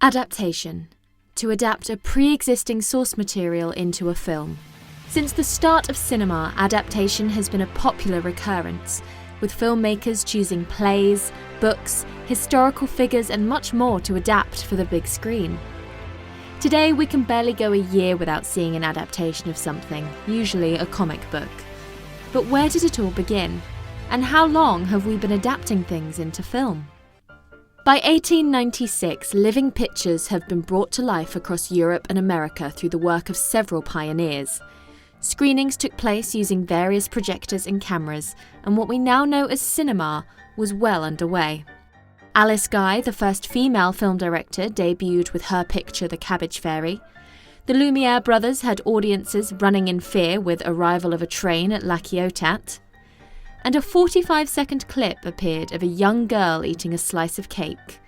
Adaptation. To adapt a pre-existing source material into a film. Since the start of cinema, adaptation has been a popular recurrence, with filmmakers choosing plays, books, historical figures and much more to adapt for the big screen. Today we can barely go a year without seeing an adaptation of something, usually a comic book. But where did it all begin? And how long have we been adapting things into film? By 1896, living pictures have been brought to life across Europe and America through the work of several pioneers. Screenings took place using various projectors and cameras, and what we now know as cinema was well underway. Alice Guy, the first female film director, debuted with her picture The Cabbage Fairy. The Lumiere brothers had audiences running in fear with Arrival of a Train at La Ciotat. And a 45-second clip appeared of a young girl eating a slice of cake.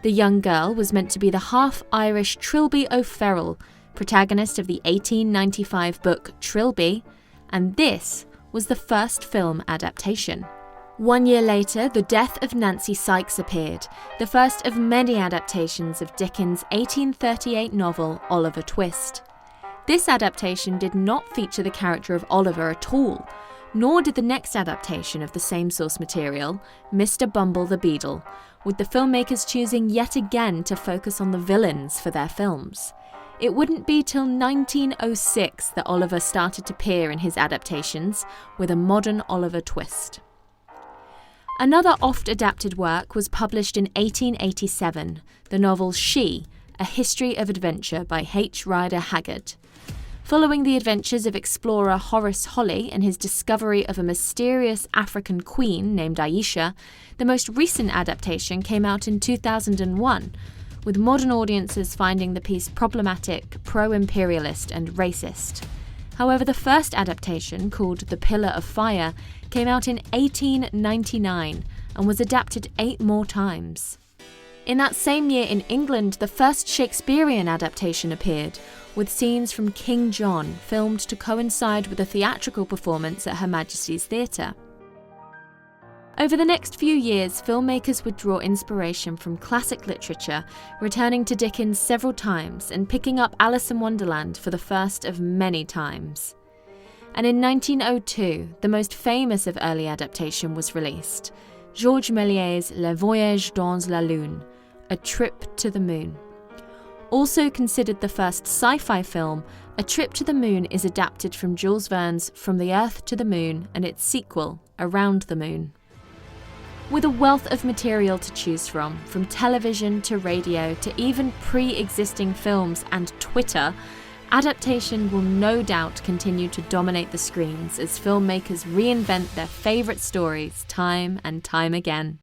The young girl was meant to be the half-Irish Trilby O'Farrell, protagonist of the 1895 book Trilby, and this was the first film adaptation. 1 year later, The Death of Nancy Sykes appeared, the first of many adaptations of Dickens' 1838 novel Oliver Twist. This adaptation did not feature the character of Oliver at all, nor did the next adaptation of the same source material, Mr. Bumble the Beadle, with the filmmakers choosing yet again to focus on the villains for their films. It wouldn't be till 1906 that Oliver started to appear in his adaptations, with a modern Oliver twist. Another oft-adapted work was published in 1887, the novel She, A History of Adventure by H. Rider Haggard. Following the adventures of explorer Horace Holly and his discovery of a mysterious African queen named Aisha, the most recent adaptation came out in 2001, with modern audiences finding the piece problematic, pro-imperialist and racist. However, the first adaptation, called The Pillar of Fire, came out in 1899 and was adapted 8 more times. In that same year in England, the first Shakespearean adaptation appeared, with scenes from King John filmed to coincide with a theatrical performance at Her Majesty's Theatre. Over the next few years, filmmakers would draw inspiration from classic literature, returning to Dickens several times and picking up Alice in Wonderland for the first of many times. And in 1902, the most famous of early adaptation was released, Georges Méliès's Le Voyage dans la Lune, A Trip to the Moon. Also considered the first sci-fi film, A Trip to the Moon is adapted from Jules Verne's From the Earth to the Moon and its sequel, Around the Moon. With a wealth of material to choose from television to radio to even pre-existing films and Twitter, adaptation will no doubt continue to dominate the screens as filmmakers reinvent their favourite stories time and time again.